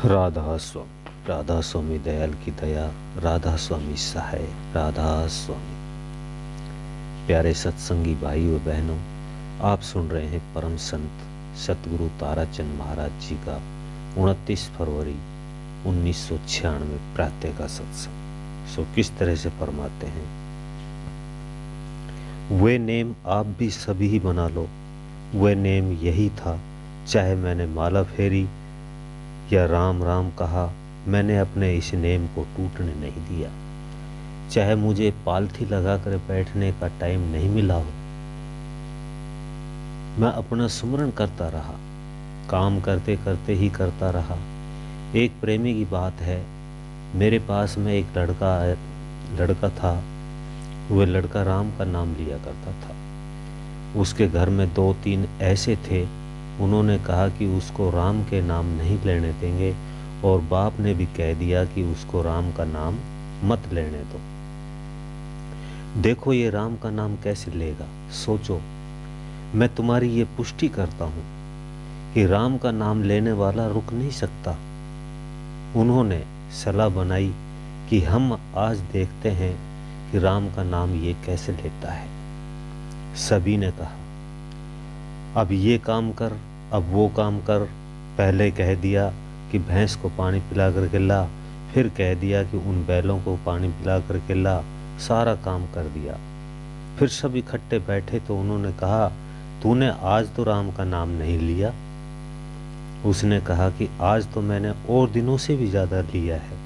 राधा स्वामी, राधा स्वामी दयाल की दया, राधा स्वामी सहाय, राधा स्वामी। प्यारे सत्संगी भाई और बहनों, आप सुन रहे हैं परम संत सतगुरु ताराचंद महाराज जी का 29 फरवरी 1996 प्रातः का सत्संग। सो किस तरह से फरमाते हैं, वे नेम आप भी सभी ही बना लो, वे नेम यही था, चाहे मैंने माला फेरी या राम राम कहा, मैंने अपने इस नेम को टूटने नहीं दिया। चाहे मुझे पालथी लगाकर बैठने का टाइम नहीं मिला हो, मैं अपना सुमरन करता रहा, काम करते करते ही करता रहा। एक प्रेमी की बात है, मेरे पास में एक लड़का था। वह लड़का राम का नाम लिया करता था। उसके घर में 2-3 ऐसे थे, उन्होंने कहा कि उसको राम के नाम नहीं लेने देंगे, और बाप ने भी कह दिया कि उसको राम का नाम मत लेने दो। देखो ये राम का नाम कैसे लेगा, सोचो। मैं तुम्हारी ये पुष्टि करता हूं कि राम का नाम लेने वाला रुक नहीं सकता। उन्होंने सलाह बनाई कि हम आज देखते हैं कि राम का नाम ये कैसे लेता है। सभी ने कहा, अब ये काम कर, अब वो काम कर। पहले कह दिया कि भैंस को पानी पिला करके ला, फिर कह दिया कि उन बैलों को पानी पिला करके ला। सारा काम कर दिया। फिर सब इकट्ठे बैठे तो उन्होंने कहा, तूने आज तो राम का नाम नहीं लिया। उसने कहा कि आज तो मैंने और दिनों से भी ज्यादा लिया है।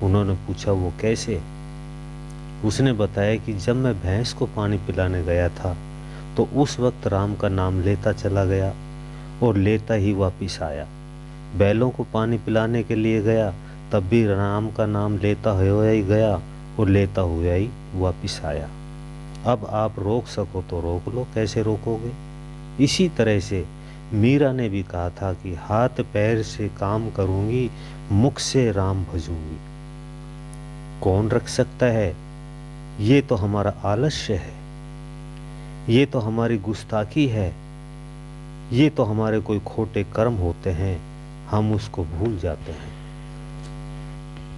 उन्होंने पूछा, वो कैसे? उसने बताया कि जब मैं भैंस को पानी पिलाने गया था तो उस वक्त राम का नाम लेता चला गया और लेता ही वापिस आया। बैलों को पानी पिलाने के लिए गया, तब भी राम का नाम लेता हुआ ही गया और लेता हुआ ही वापिस आया। अब आप रोक सको तो रोक लो, कैसे रोकोगे? इसी तरह से मीरा ने भी कहा था कि हाथ पैर से काम करूंगी, मुख से राम भजूंगी। कौन रख सकता है? ये तो हमारा आलस्य है, ये तो हमारी गुस्ताखी है, ये तो हमारे कोई खोटे कर्म होते हैं, हम उसको भूल जाते हैं।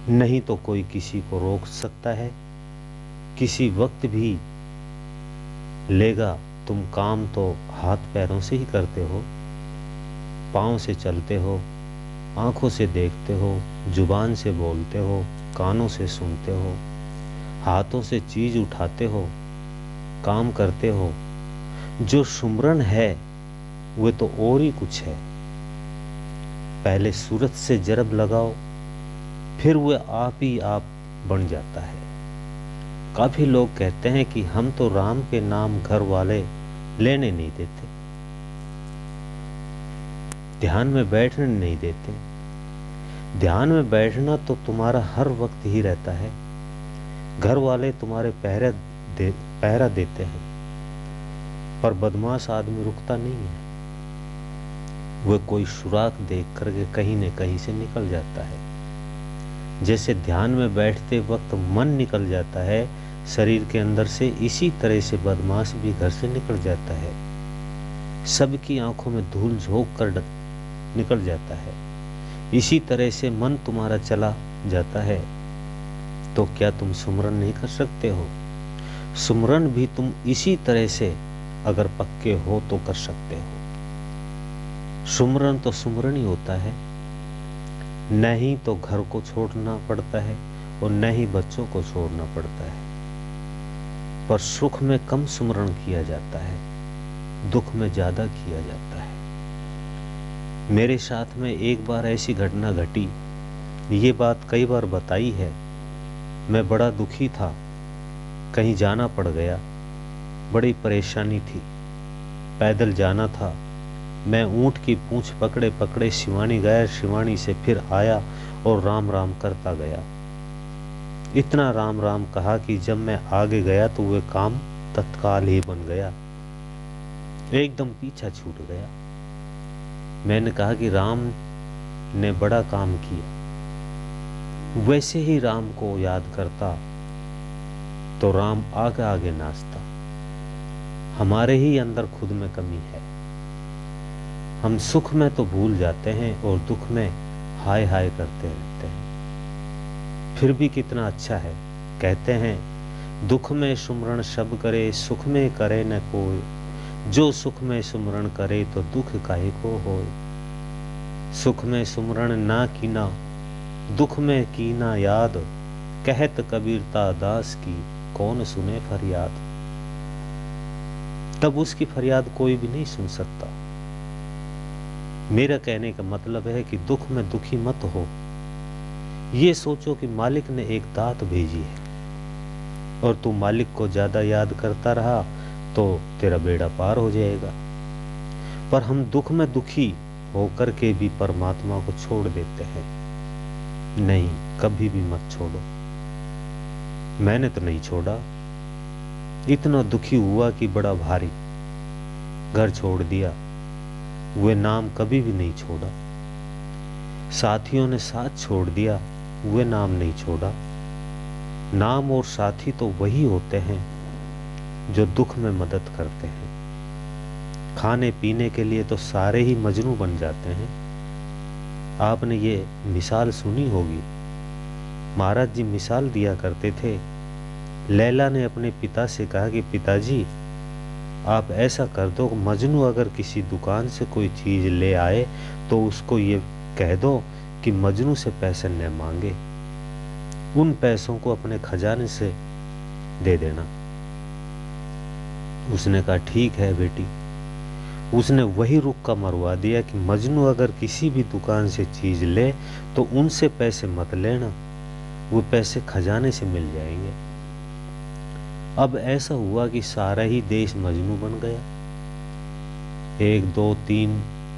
नहीं तो कोई किसी को रोक सकता है? किसी वक्त भी लेगा। तुम काम तो हाथ पैरों से ही करते हो, पाँव से चलते हो, आंखों से देखते हो, जुबान से बोलते हो, कानों से सुनते हो, हाथों से चीज उठाते हो, काम करते हो। जो सुमरन है वो तो और ही कुछ है। पहले सूरत से जरब लगाओ, फिर वह आप ही आप बन जाता है। काफी लोग कहते हैं कि हम तो राम के नाम घर वाले लेने नहीं देते, ध्यान में बैठने नहीं देते। ध्यान में बैठना तो तुम्हारा हर वक्त ही रहता है। घर वाले तुम्हारे पहरा देते हैं, पर बदमाश आदमी रुकता नहीं है। वह कोई सुराख देख करके कहीं न कहीं से निकल जाता है। जैसे ध्यान में बैठते वक्त मन निकल जाता है शरीर के अंदर से, इसी तरह से बदमाश भी घर से निकल जाता है। सबकी आंखों में धूल झोंक कर निकल जाता है। इसी तरह से मन तुम्हारा चला जाता है। तो क्या तुम सुमरन नहीं कर सकते हो? सुमरन भी तुम इसी तरह से अगर पक्के हो तो कर सकते हो। सुमरन तो सुमरन ही होता है। नहीं तो घर को छोड़ना पड़ता है और न ही बच्चों को छोड़ना पड़ता है। पर सुख में कम सुमरन किया जाता है, दुख में ज्यादा किया जाता है। मेरे साथ में एक बार ऐसी घटना घटी, ये बात कई बार बताई है। मैं बड़ा दुखी था, कहीं जाना पड़ गया, बड़ी परेशानी थी, पैदल जाना था। मैं ऊंट की पूंछ पकड़े पकड़े शिवानी गया, शिवानी से फिर आया और राम राम करता गया। इतना राम राम कहा कि जब मैं आगे गया तो वह काम तत्काल ही बन गया, एकदम पीछा छूट गया। मैंने कहा कि राम ने बड़ा काम किया। वैसे ही राम को याद करता तो राम आगे आगे नाचता। हमारे ही अंदर खुद में कमी है। हम सुख में तो भूल जाते हैं और दुख में हाय हाय करते रहते हैं। फिर भी कितना अच्छा है। कहते हैं दुख में सुमरण सब करे, सुख में करे न कोई, जो सुख में सुमरण करे तो दुख काहे को होए। सुख में सुमरण ना कीना, दुख में कीना याद, कहत कबीरता दास की कौन सुने फरियाद। तब उसकी फरियाद कोई भी नहीं सुन सकता। मेरा कहने का मतलब है कि दुख में दुखी मत हो। ये सोचो कि मालिक ने एक दात भेजी है और तू मालिक को ज्यादा याद करता रहा तो तेरा बेड़ा पार हो जाएगा। पर हम दुख में दुखी होकर के भी परमात्मा को छोड़ देते हैं। नहीं, कभी भी मत छोड़ो। मैंने तो नहीं छोड़ा। इतना दुखी हुआ कि बड़ा भारी, घर छोड़ दिया, वे नाम कभी भी नहीं छोड़ा। साथियों ने साथ छोड़ दिया, वे नाम नहीं छोड़ा। नाम और साथी तो वही होते हैं जो दुख में मदद करते हैं। खाने पीने के लिए तो सारे ही मजनू बन जाते हैं। आपने ये मिसाल सुनी होगी। महाराज जी मिसाल दिया करते थे। लैला ने अपने पिता से कहा कि पिताजी आप ऐसा कर दो, मजनू अगर किसी दुकान से कोई चीज ले आए तो उसको ये कह दो कि मजनू से पैसे न मांगे, उन पैसों को अपने खजाने से दे देना। उसने कहा ठीक है बेटी। उसने वही रुख का मरवा दिया कि मजनू अगर किसी भी दुकान से चीज ले तो उनसे पैसे मत लेना, वो पैसे खजाने से मिल जाएंगे। अब ऐसा हुआ कि सारा ही देश मजनू बन गया। 1 2 3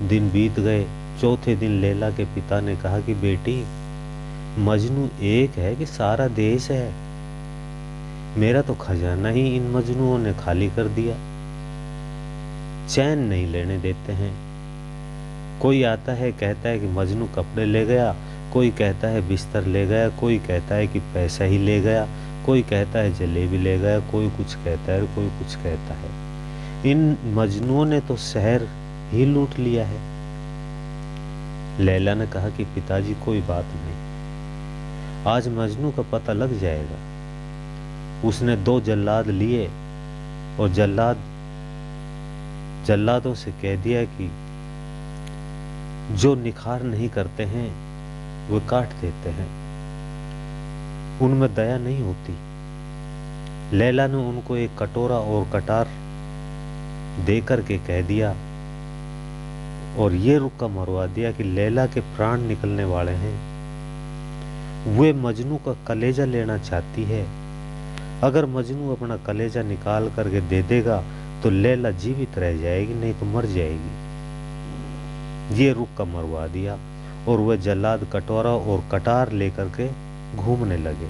दिन बीत गए। चौथे दिन लैला के पिता ने कहा कि बेटी मजनू एक है कि सारा देश है? मेरा तो खजाना ही इन मजनुओं ने खाली कर दिया। चैन नहीं लेने देते हैं। कोई आता है कहता है कि मजनू कपड़े ले गया, कोई कहता है बिस्तर ले गया, कोई कहता है कि पैसा ही ले गया, कोई कहता है जलेबी ले गया, कोई कुछ कहता है, कोई कुछ कहता है। इन मजनुओं ने तो शहर ही लूट लिया है। लैला ने कहा कि पिताजी कोई बात नहीं, आज मजनू का पता लग जाएगा। उसने 2 जल्लाद लिए और जल्लादों से कह दिया कि जो निखार नहीं करते हैं वो काट देते हैं, उनमें दया नहीं होती। लैला ने उनको एक कटोरा और कटार दे करके कह दिया और ये रुक्का मरवा दिया कि लैला के प्राण निकलने वाले हैं। वे मजनू का कलेजा लेना चाहती है। अगर मजनू अपना कलेजा निकाल करके दे देगा तो लैला जीवित रह जाएगी, नहीं तो मर जाएगी। ये रुक्का मरवा दिया और वह जल्लाद कटोरा और कटार लेकर के घूमने लगे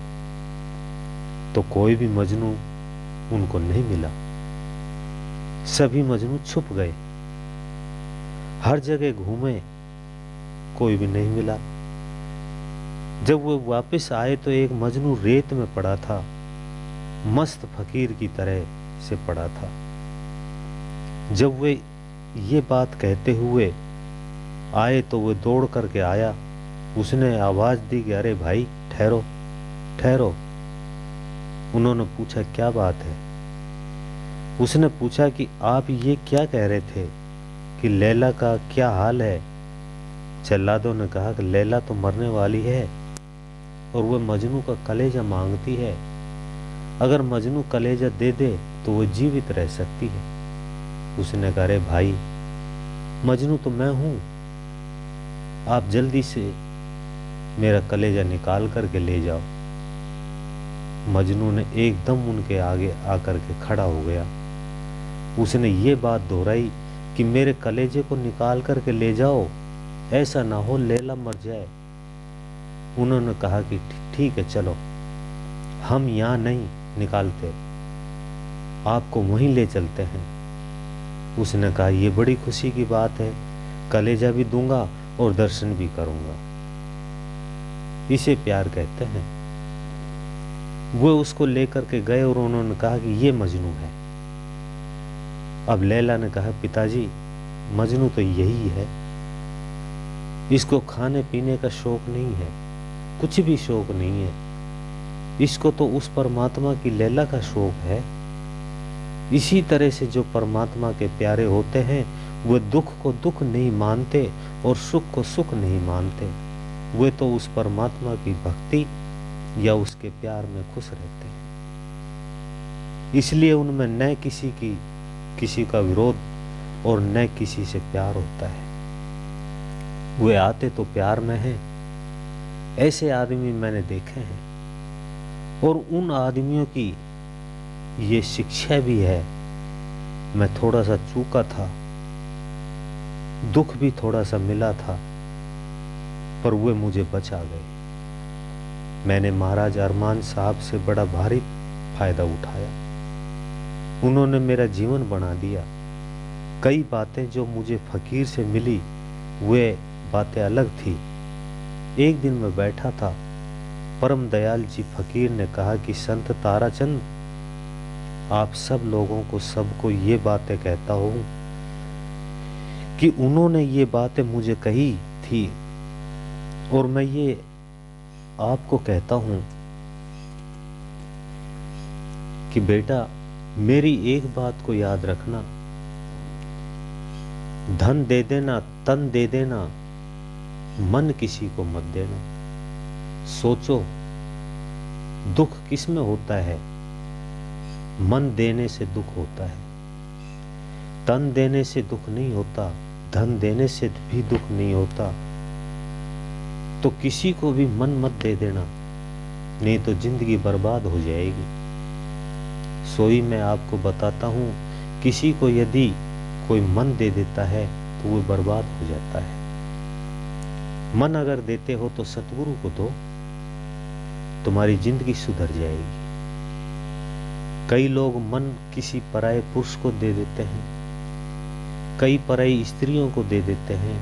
तो कोई भी मजनू उनको नहीं मिला। सभी मजनू छुप गए। हर जगह घूमे, कोई भी नहीं मिला। जब वो वापस आए तो एक मजनू रेत में पड़ा था, मस्त फकीर की तरह से पड़ा था। जब वे ये बात कहते हुए आए तो वो दौड़ करके आया। उसने आवाज दी कि अरे भाई ठहरो ठहरो। उन्होंने पूछा क्या बात है। उसने पूछा कि आप ये क्या कह रहे थे कि लैला का क्या हाल है। जल्लादों ने कहा कि लैला तो मरने वाली है और वह मजनू का कलेजा मांगती है। अगर मजनू कलेजा दे दे तो वो जीवित रह सकती है। उसने कहा अरे भाई मजनू तो मैं हूं, आप जल्दी से मेरा कलेजा निकाल करके ले जाओ। मजनू ने एकदम उनके आगे आकर के खड़ा हो गया। उसने ये बात दोहराई कि मेरे कलेजे को निकाल करके ले जाओ, ऐसा ना हो लैला मर जाए। उन्होंने कहा कि ठीक है चलो, हम यहां नहीं निकालते, आपको वहीं ले चलते हैं। उसने कहा ये बड़ी खुशी की बात है, कलेजा भी दूंगा और दर्शन भी करूंगा। इसे प्यार कहते हैं। वो उसको लेकर के गए और उन्होंने कहा कि ये मजनू है। अब लैला ने कहा पिताजी मजनू तो यही है। इसको खाने पीने का शौक नहीं है, कुछ भी शौक नहीं है। इसको तो उस परमात्मा की लीला का शौक है। इसी तरह से जो परमात्मा के प्यारे होते हैं वे दुख को दुख नहीं मानते और सुख को सुख नहीं मानते। वे तो उस परमात्मा की भक्ति या उसके प्यार में खुश रहते हैं। इसलिए उनमें न किसी का विरोध और न किसी से प्यार होता है। वे आते तो प्यार में हैं। ऐसे आदमी मैंने देखे हैं और उन आदमियों की ये शिक्षा भी है। मैं थोड़ा सा चूका था, दुख भी थोड़ा सा मिला था, पर वे मुझे बचा गए। मैंने महाराज अरमान साहब से बड़ा भारी फायदा उठाया। उन्होंने मेरा जीवन बना दिया। कई बातें जो मुझे फकीर से मिली वे बातें अलग थी। एक दिन मैं बैठा था, परम दयाल जी फकीर ने कहा कि संत ताराचंद, आप सब लोगों को सबको ये बातें कहता हूं कि उन्होंने ये बातें मुझे कही थी और मैं ये आपको कहता हूं कि बेटा मेरी एक बात को याद रखना, धन दे देना, तन दे देना, मन किसी को मत देना। सोचो दुख किस में होता है? मन देने से दुख होता है। तन देने से दुख नहीं होता, धन देने से भी दुख नहीं होता। तो किसी को भी मन मत दे देना, नहीं तो जिंदगी बर्बाद हो जाएगी। सोई मैं आपको बताता हूं, किसी को यदि कोई मन दे देता है तो वो बर्बाद हो जाता है। मन अगर देते हो तो सतगुरु को दो, तुम्हारी जिंदगी सुधर जाएगी। कई लोग मन किसी पराये पुरुष को दे देते हैं, कई पराई स्त्रियों को दे देते हैं।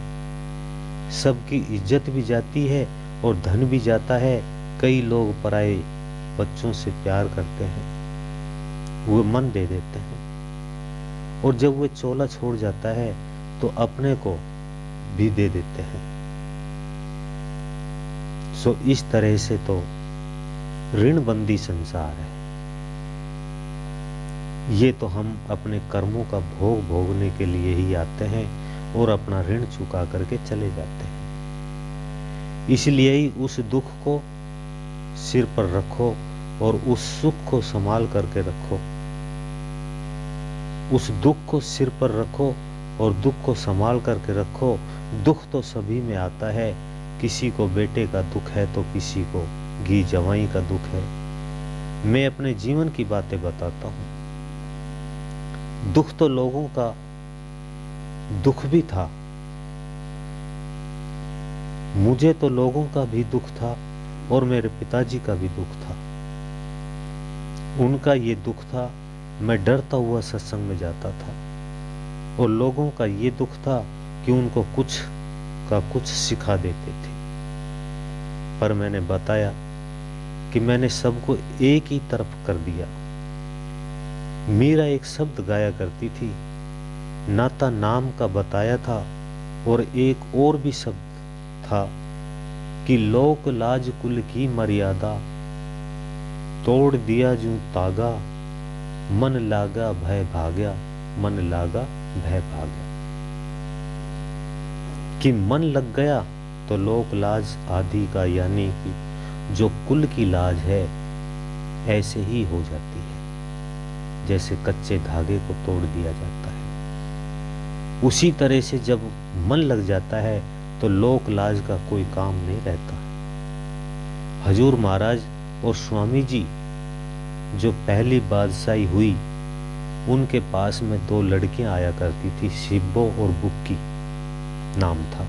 सबकी इज्जत भी जाती है और धन भी जाता है। कई लोग पराये बच्चों से प्यार करते हैं, वो मन दे देते हैं और जब वो चोला छोड़ जाता है तो अपने को भी दे देते हैं। सो इस तरह से तो ऋणबंदी संसार है। ये तो हम अपने कर्मों का भोग भोगने के लिए ही आते हैं और अपना ऋण चुका करके चले जाते हैं। इसलिए ही उस दुख को सिर पर रखो और उस सुख को संभाल करके रखो। उस दुख को सिर पर रखो और दुख को संभाल करके रखो। दुख तो सभी में आता है। किसी को बेटे का दुख है तो किसी को घी जवाई का दुख है। मैं अपने जीवन की बातें बताता हूं। दुख तो लोगों का दुख भी था। मुझे तो लोगों का भी दुख था और मेरे पिताजी का भी दुख था। उनका ये दुख था, मैं डरता हुआ सत्संग में जाता था, और लोगों का ये दुख था कि उनको कुछ का कुछ सिखा देते थे। पर मैंने बताया कि मैंने सबको एक ही तरफ कर दिया। मीरा एक शब्द गाया करती थी, नाता नाम का बताया था, और एक और भी शब्द था कि लोक लाज कुल की मर्यादा, तोड़ दिया जूं तागा, मन लागा भय भाग्या, मन लागा भय भाग्या। कि मन लग गया तो लोक लाज आदि का, यानी कि जो कुल की लाज है ऐसे ही हो जाती है जैसे कच्चे धागे को तोड़ दिया जाता है। उसी तरह से जब मन लग जाता है तो लोक लाज का कोई काम नहीं रहता। हजूर महाराज और स्वामी जी जो पहली बादशाही हुई, उनके पास में दो लड़कियां आया करती थी, शिब्बो और बुक्की नाम था।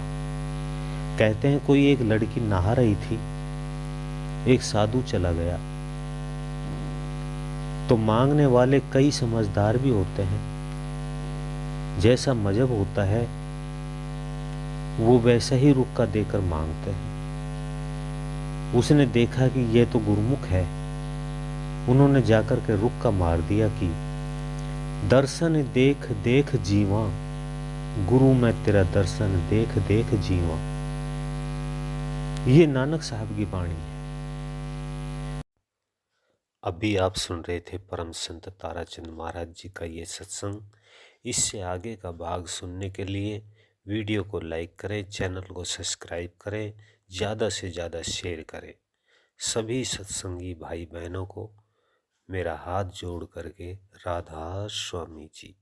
कहते हैं कोई एक लड़की नहा रही थी, एक साधु चला गया तो मांगने वाले कई समझदार भी होते हैं। जैसा मजहब होता है वो वैसा ही रुक्का देकर मांगते हैं। उसने देखा कि यह तो गुरुमुख है, उन्होंने जाकर के रुक्का मार दिया कि दर्शन देख देख जीवा, गुरु मैं तेरा दर्शन देख देख जीवा। ये नानक साहब की वाणी है। अभी आप सुन रहे थे परम संत ताराचंद महाराज जी का ये सत्संग। इससे आगे का भाग सुनने के लिए वीडियो को लाइक करें, चैनल को सब्सक्राइब करें, ज़्यादा से ज़्यादा शेयर करें। सभी सत्संगी भाई बहनों को मेरा हाथ जोड़ करके राधा स्वामी जी।